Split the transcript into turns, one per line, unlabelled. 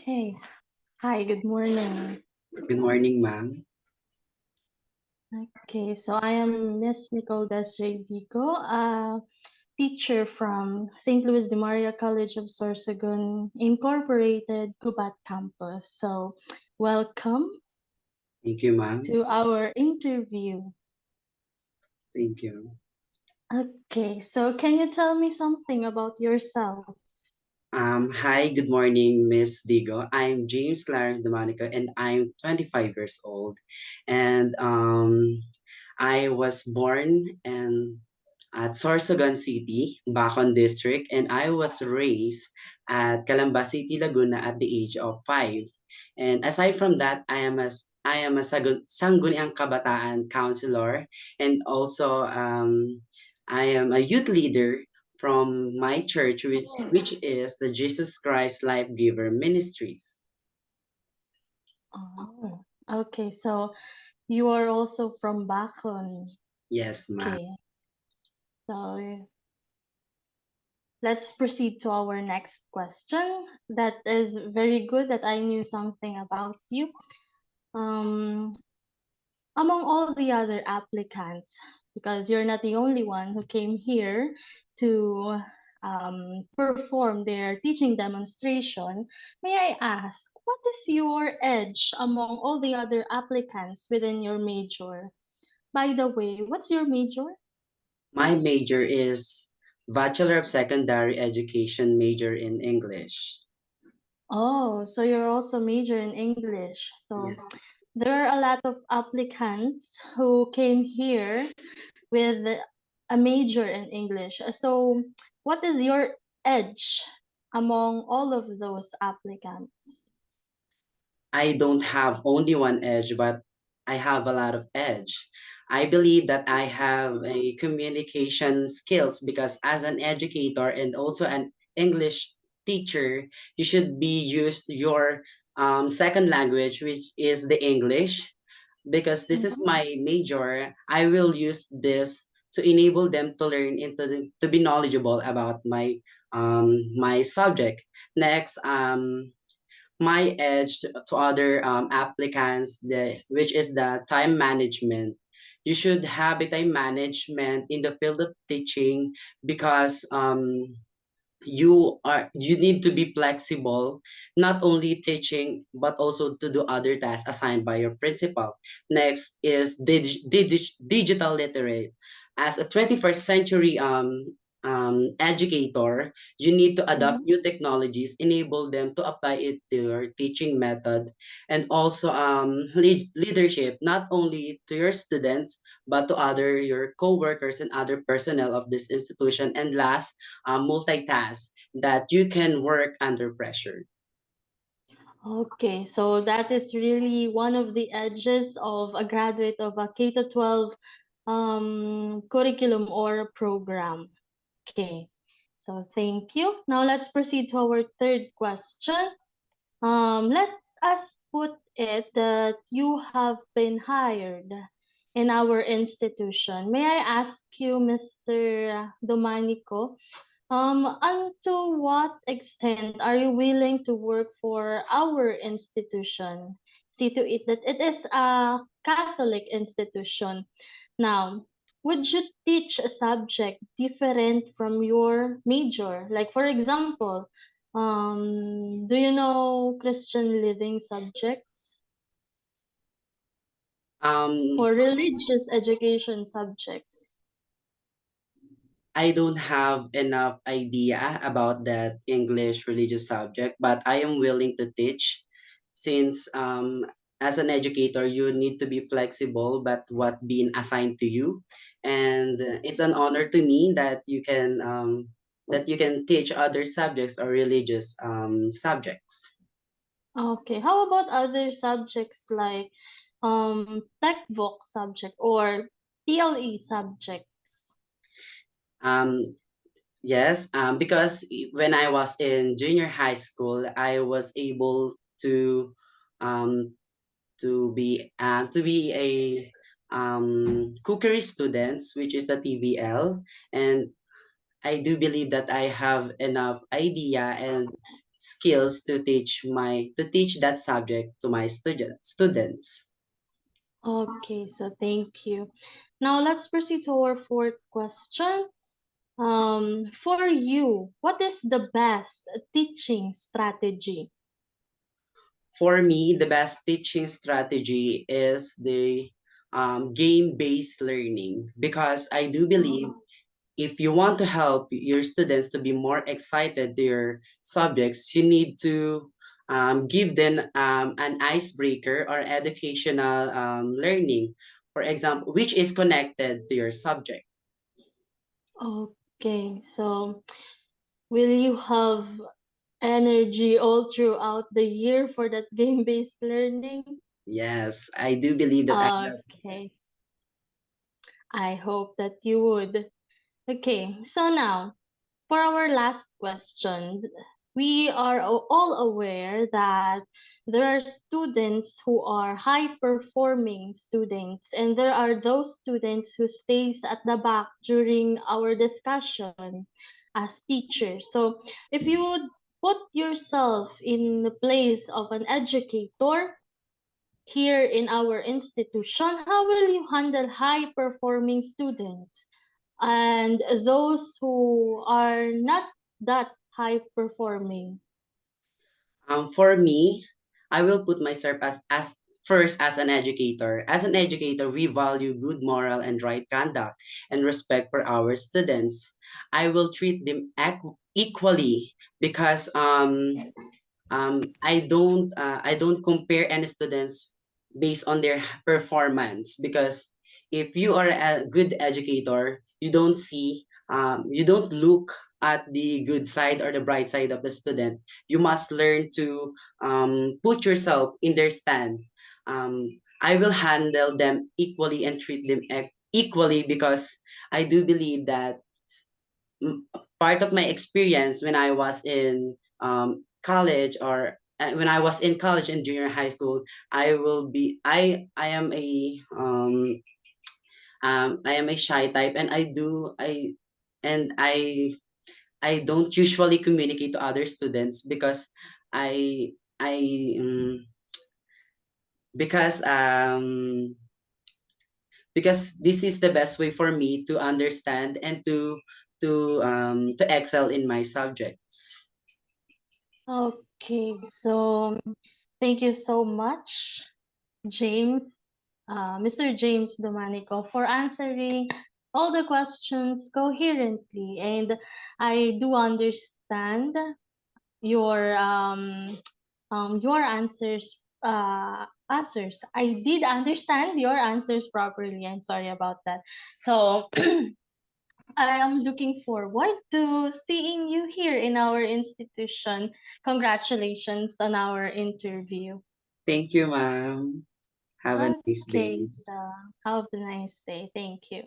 Okay. Hi, good morning.
Good morning, ma'am.
Okay, so I am Miss Nicole Desredico, a teacher from St. Louis de Maria College of Sorsogon Incorporated, Gubat Campus. So, welcome
Thank you, ma'am.
to our interview.
Thank you.
Okay, so can you tell me something about yourself?
Hi, good morning, Miss Digo. I'm James Clarence Domanico, and I'm 25 years old. And I was born at Sorsogon City, Bacon District, and I was raised at Calamba City, Laguna at the age of 5. And aside from that, Sangguniang Kabataan counselor, and also I am a youth leader from my church, which is the Jesus Christ Life Giver Ministries.
Oh, okay, so you are also from Bacon.
Yes, ma'am.
Okay, so let's proceed to our next question. That is very good that I knew something about you. Um, among all the other applicants, because you're not the only one who came here to perform their teaching demonstration, may I ask, what is your edge among all the other applicants within your major? By the way, what's your major?
My major is Bachelor of Secondary Education major in English.
Oh, so you're also major in English. So
Yes.
there are a lot of applicants who came here with a major in English. So, what is your edge among all of those applicants?
I don't have only one edge, but I have a lot of edge. I believe that I have a communication skills because as an educator and also an English teacher, you should be used your second language, which is the English. Because this is
Mhm.
my major, I will use this to enable them to learn to be knowledgeable about my subject. Next, my edge to other applicants, which is the time management. You should have a time management in the field of teaching because you need to be flexible, not only teaching but also to do other tasks assigned by your principal. Next is digital literate. As a 21st century educator, you need to adopt
Mhm.
new technologies, enable them to apply it to your teaching method, and also leadership, not only to your students but to other your co-workers and other personnel of this institution. And last, multitask, that you can work under pressure.
Okay, so that is really one of the edges of a graduate of a K to 12 curriculum or program. Okay, so thank you. Now let's proceed to our third question. Let us put it that you have been hired in our institution. May I ask you, Mr. Domanico, unto what extent are you willing to work for our institution? See to it that it is a Catholic institution. Now, would you teach a subject different from your major? Like, for example, do you know Christian living subjects
Um,
or religious education subjects?
I don't have enough idea about that English religious subject, but I am willing to teach since as an educator, you need to be flexible but what being assigned to you. And it's an honor to me that you can teach other subjects or religious subjects.
Okay, how about other subjects like textbook subject or TLE subjects?
Um, Yes, because when I was in junior high school, I was able um, to be a cookery student, which is the TVL, and I do believe that I have enough idea and skills to teach that subject to my students.
Okay, so thank you. Now let's proceed to our fourth question. For you, what is the best teaching strategy?
For me, the best teaching strategy is the game-based learning, because I do believe if you want to help your students to be more excited to your subjects, you need to give them an icebreaker or educational learning, for example, which is connected to your subject.
Okay, so will you have energy all throughout the year for that game-based learning?
Yes, I do believe that I have.
Okay, I hope that you would. Okay, so now for our last question, we are all aware that there are students who are high performing students and there are those students who stays at the back during our discussion as teachers. So if you would put yourself in the place of an educator here in our institution, how will you handle high performing students and those who are not that high performing?
For me, I will put myself as first as an educator. As an educator, we value good moral and right conduct and respect for our students. I will treat them equally, because I don't compare any students based on their performance, because if you are a good educator, you don't look at the good side or the bright side of the student. You must learn to put yourself in their stand. um, I will handle them equally and treat them equally, because I do believe that m- part of my experience when I was in college, or when I was in college and junior high school, I am I am a shy type, and and I don't usually communicate to other students, I I because because this is the best way for me to understand and to excel in my subjects.
Okay, so thank you so much, James, Mr. James Domanico, for answering all the questions coherently. And I do understand your answers. I did understand your answers properly. I'm sorry about that. So I am looking forward to seeing you here in our institution. Congratulations on our interview.
Thank you, ma'am. Have a nice
Okay,
day.
so have a nice day. Thank you.